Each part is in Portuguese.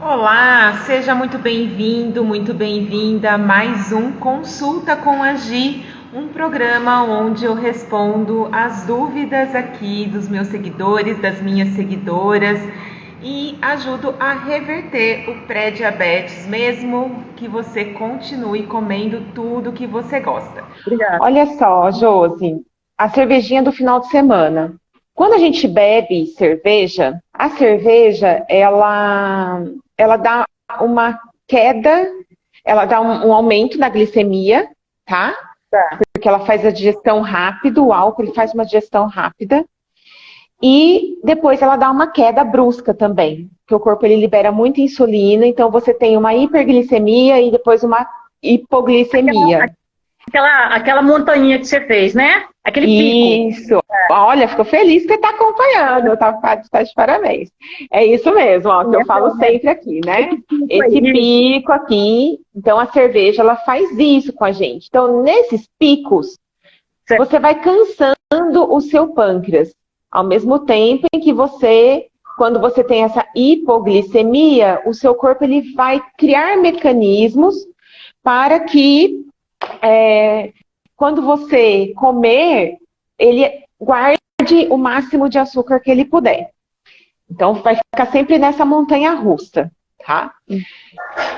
Olá, seja muito bem-vindo, muito bem-vinda a mais um Consulta com a Gi, um programa onde eu respondo as dúvidas aqui dos meus seguidores, das minhas seguidoras e ajudo a reverter o pré-diabetes, mesmo que você continue comendo tudo que você gosta. Obrigada. Olha só, Josi, a cervejinha do final de semana. Quando a gente bebe cerveja, a cerveja, ela dá uma queda, ela dá um aumento na glicemia, tá? Tá. Porque ela faz a digestão rápido, o álcool ele faz uma digestão rápida. E depois ela dá uma queda brusca também, porque o corpo ele libera muita insulina, então você tem uma hiperglicemia e depois uma hipoglicemia. Aquela montanha que você fez, né? Aquele pico. Isso. Olha, fico feliz que você está acompanhando, tá de parabéns. É isso mesmo, ó, que eu falo sempre aqui, né? Esse pico Esse aí. pico aqui, então a cerveja, ela faz isso com a gente. Então, nesses picos, Certo. você vai cansando o seu pâncreas, ao mesmo tempo em que quando você tem essa hipoglicemia, o seu corpo ele vai criar mecanismos para que quando você comer, ele guarde o máximo de açúcar que ele puder. Então, vai ficar sempre nessa montanha russa, tá?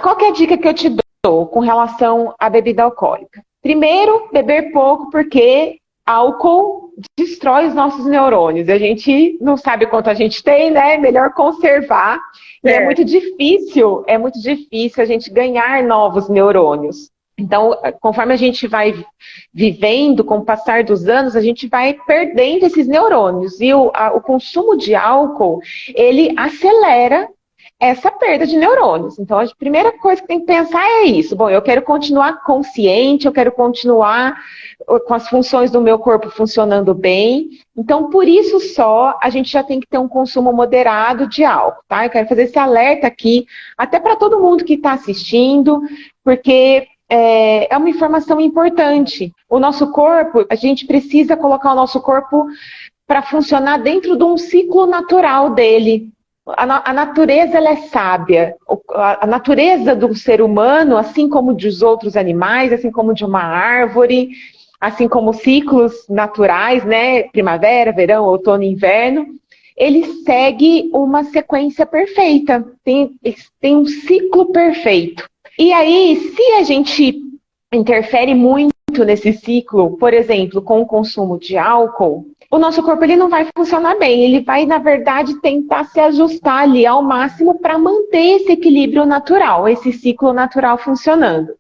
Qual que é a dica que eu te dou com relação à bebida alcoólica? Primeiro, beber pouco, porque álcool destrói os nossos neurônios. A gente não sabe quanto a gente tem, né? É melhor conservar. E é muito difícil a gente ganhar novos neurônios. Então, conforme a gente vai vivendo, com o passar dos anos, a gente vai perdendo esses neurônios. E o consumo de álcool, ele acelera essa perda de neurônios. Então, a primeira coisa que tem que pensar é isso. Bom, eu quero continuar consciente, eu quero continuar com as funções do meu corpo funcionando bem. Então, por isso só, a gente já tem que ter um consumo moderado de álcool, tá? Eu quero fazer esse alerta aqui, até para todo mundo que está assistindo, porque é uma informação importante. O nosso corpo, a gente precisa colocar o nosso corpo para funcionar dentro de um ciclo natural dele. A natureza ela é sábia. A natureza do ser humano, assim como dos outros animais, assim como de uma árvore, assim como ciclos naturais, né? Primavera, verão, outono e inverno, ele segue uma sequência perfeita. Tem um ciclo perfeito. E aí, se a gente interfere muito nesse ciclo, por exemplo, com o consumo de álcool, o nosso corpo ele não vai funcionar bem. Ele vai, na verdade, tentar se ajustar ali ao máximo para manter esse equilíbrio natural, esse ciclo natural funcionando.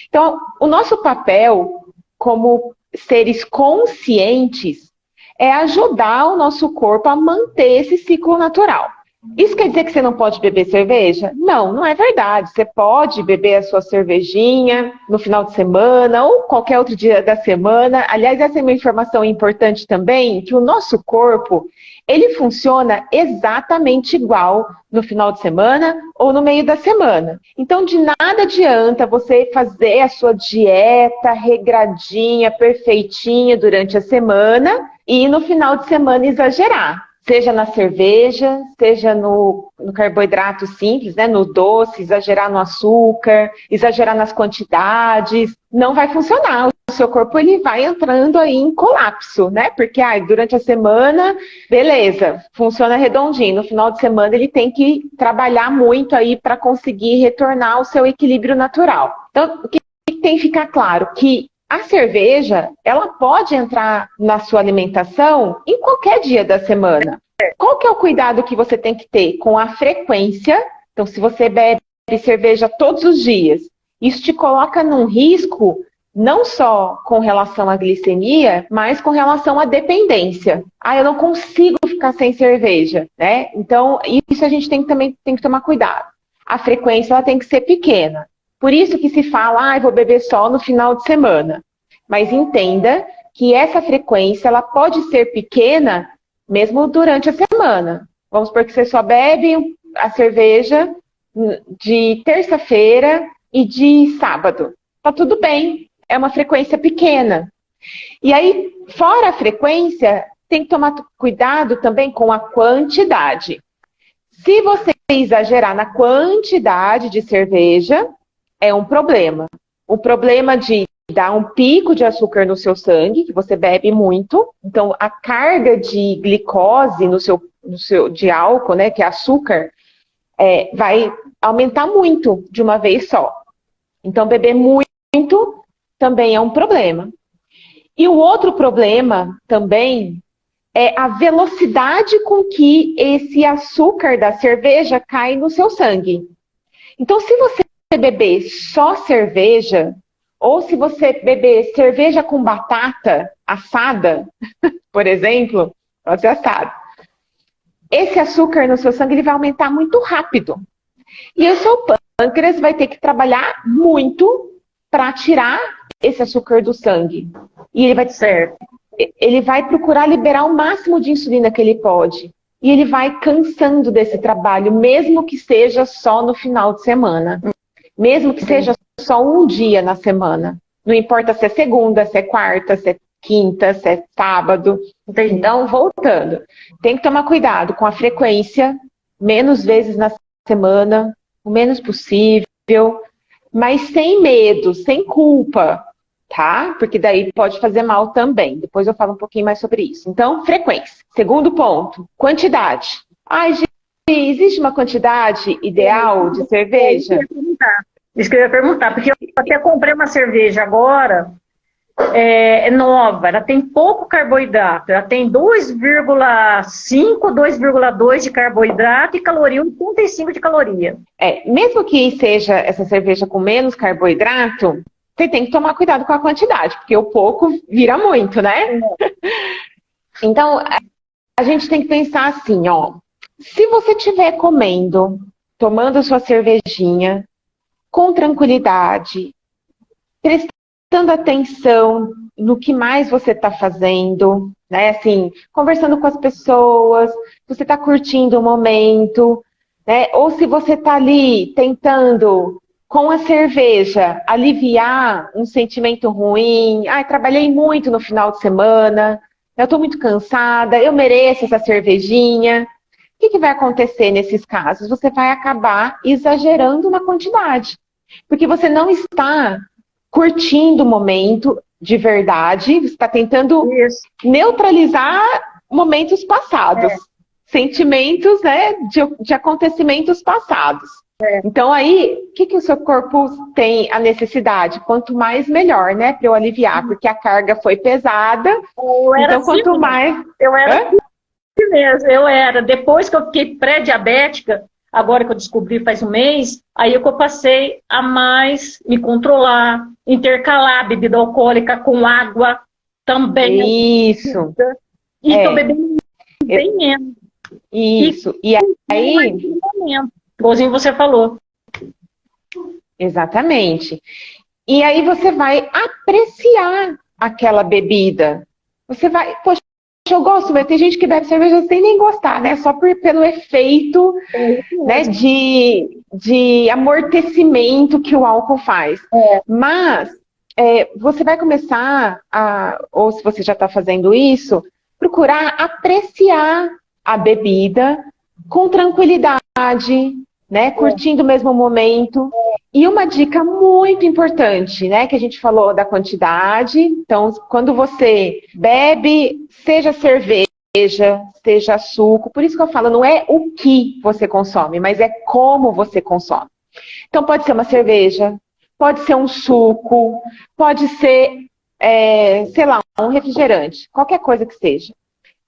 Então, o nosso papel como seres conscientes é ajudar o nosso corpo a manter esse ciclo natural. Isso quer dizer que você não pode beber cerveja? Não, não é verdade. Você pode beber a sua cervejinha no final de semana ou qualquer outro dia da semana. Aliás, essa é uma informação importante também, que o nosso corpo, ele funciona exatamente igual no final de semana ou no meio da semana. Então, de nada adianta você fazer a sua dieta regradinha, perfeitinha durante a semana e no final de semana exagerar. Seja na cerveja, seja no carboidrato simples, né, no doce, exagerar no açúcar, exagerar nas quantidades, não vai funcionar. O seu corpo ele vai entrando aí em colapso, né? Porque durante a semana, beleza, funciona redondinho. No final de semana ele tem que trabalhar muito aí para conseguir retornar ao seu equilíbrio natural. Então, o que tem que ficar claro? Que a cerveja, ela pode entrar na sua alimentação em qualquer dia da semana. Qual que é o cuidado que você tem que ter com a frequência? Então, se você bebe cerveja todos os dias, isso te coloca num risco não só com relação à glicemia, mas com relação à dependência. Eu não consigo ficar sem cerveja, né? Então, isso a gente também tem que tomar cuidado. A frequência ela tem que ser pequena. Por isso que se fala, vou beber só no final de semana. Mas entenda que essa frequência ela pode ser pequena mesmo durante a semana. Vamos supor que você só bebe a cerveja de terça-feira e de sábado. Tá tudo bem, é uma frequência pequena. E aí, fora a frequência, tem que tomar cuidado também com a quantidade. Se você exagerar na quantidade de cerveja, é um problema. O problema de dar um pico de açúcar no seu sangue, que você bebe muito. Então, a carga de glicose de álcool, né, que é açúcar, vai aumentar muito de uma vez só. Então, beber muito também é um problema. E o outro problema também é a velocidade com que esse açúcar da cerveja cai no seu sangue. Então, se você beber só cerveja, ou se você beber cerveja com batata assada, por exemplo, pode ser assado, esse açúcar no seu sangue ele vai aumentar muito rápido. E o seu pâncreas vai ter que trabalhar muito para tirar esse açúcar do sangue. E ele vai procurar liberar o máximo de insulina que ele pode. E ele vai cansando desse trabalho, mesmo que seja só no final de semana. Mesmo que seja só um dia na semana. Não importa se é segunda, se é quarta, se é quinta, se é sábado. Então, voltando. Tem que tomar cuidado com a frequência, menos vezes na semana, o menos possível, mas sem medo, sem culpa, tá? Porque daí pode fazer mal também. Depois eu falo um pouquinho mais sobre isso. Então, frequência. Segundo ponto, quantidade. Ai, gente, existe uma quantidade ideal de cerveja? Isso que eu ia perguntar, porque eu até comprei uma cerveja agora, nova, ela tem pouco carboidrato, ela tem 2,5, 2,2 de carboidrato e caloria, 1,5 de caloria. Mesmo que seja essa cerveja com menos carboidrato, você tem que tomar cuidado com a quantidade, porque o pouco vira muito, né? Então, a gente tem que pensar assim, ó, se você estiver comendo, tomando a sua cervejinha, com tranquilidade, prestando atenção no que mais você está fazendo, né? Assim, conversando com as pessoas, você está curtindo o momento, né? Ou se você está ali tentando, com a cerveja, aliviar um sentimento ruim. Ai, trabalhei muito no final de semana, eu estou muito cansada, eu mereço essa cervejinha. O que vai acontecer nesses casos? Você vai acabar exagerando na quantidade. Porque você não está curtindo o momento de verdade, você está tentando neutralizar momentos passados, sentimentos, né, de acontecimentos passados. Então aí, o que o seu corpo tem a necessidade? Quanto mais, melhor, né, para eu aliviar, porque a carga foi pesada, então assim, quanto mais... Eu era assim mesmo, depois que eu fiquei pré-diabética, agora que eu descobri faz um mês, aí eu passei a mais me controlar, intercalar bebida alcoólica com água também. Isso. E estou bebendo bem menos. Isso. E aí... Igualzinho você falou. Exatamente. E aí você vai apreciar aquela bebida. Você vai... Poxa, eu gosto, mas tem gente que bebe cerveja sem nem gostar, né? Só pelo efeito, né, de amortecimento que o álcool faz. Mas você vai começar ou se você já está fazendo isso, procurar apreciar a bebida com tranquilidade, né? Curtindo o mesmo momento. E uma dica muito importante, né? Que a gente falou da quantidade. Então, quando você bebe, seja cerveja, seja suco, por isso que eu falo, não é o que você consome, mas é como você consome. Então, pode ser uma cerveja, pode ser um suco, pode ser, sei lá, um refrigerante, qualquer coisa que seja.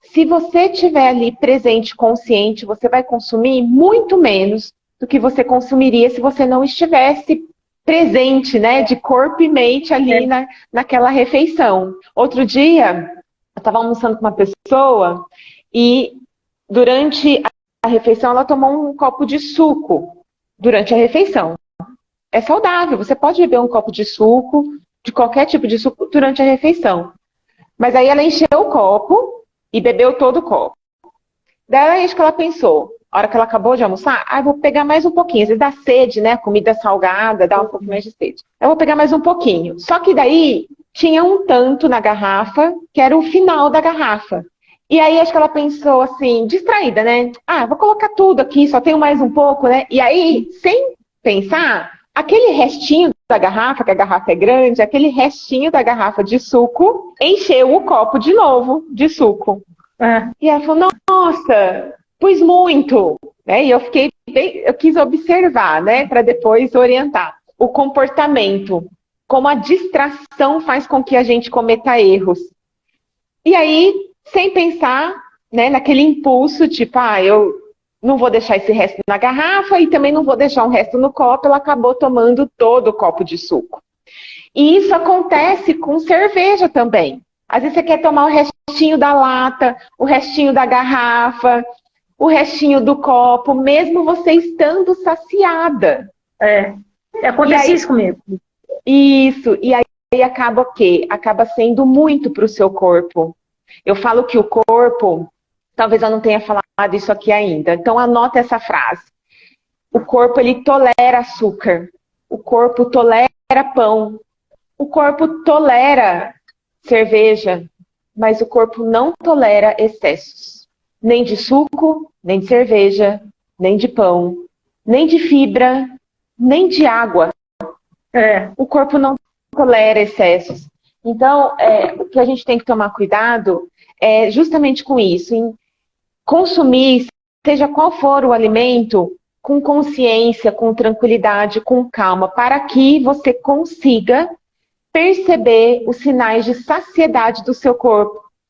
Se você estiver ali presente, consciente, você vai consumir muito menos do que você consumiria se você não estivesse presente, né, de corpo e mente ali naquela refeição. Outro dia, eu estava almoçando com uma pessoa e durante a refeição ela tomou um copo de suco durante a refeição. É saudável, você pode beber um copo de suco, de qualquer tipo de suco, durante a refeição. Mas aí ela encheu o copo e bebeu todo o copo. Daí acho que ela pensou, a hora que ela acabou de almoçar, vou pegar mais um pouquinho. Às vezes dá sede, né? Comida salgada, dá um pouco mais de sede. Eu vou pegar mais um pouquinho. Só que daí tinha um tanto na garrafa, que era o final da garrafa. E aí acho que ela pensou assim, distraída, né? Ah, vou colocar tudo aqui, só tenho mais um pouco, né? E aí, sem pensar, aquele restinho da garrafa, que a garrafa é grande, aquele restinho da garrafa de suco encheu o copo de novo de suco. E ela falou, nossa, pus muito, né? E eu fiquei bem, eu quis observar, né, para depois orientar o comportamento, como a distração faz com que a gente cometa erros. E aí, sem pensar, né, naquele impulso, tipo, eu não vou deixar esse resto na garrafa e também não vou deixar um resto no copo, ela acabou tomando todo o copo de suco. E isso acontece com cerveja também. Às vezes você quer tomar o restinho da lata, o restinho da garrafa, o restinho do copo, mesmo você estando saciada. Acontece isso comigo. Isso, e aí acaba o quê? Acaba sendo muito para o seu corpo. Eu falo que o corpo, talvez eu não tenha falado isso aqui ainda, então anota essa frase. O corpo, ele tolera açúcar, o corpo tolera pão, o corpo tolera cerveja, mas o corpo não tolera excessos. Nem de suco, nem de cerveja, nem de pão, nem de fibra, nem de água. O corpo não tolera excessos. Então, o que a gente tem que tomar cuidado é justamente com isso, em consumir, seja qual for o alimento, com consciência, com tranquilidade, com calma, para que você consiga perceber os sinais de saciedade do seu corpo.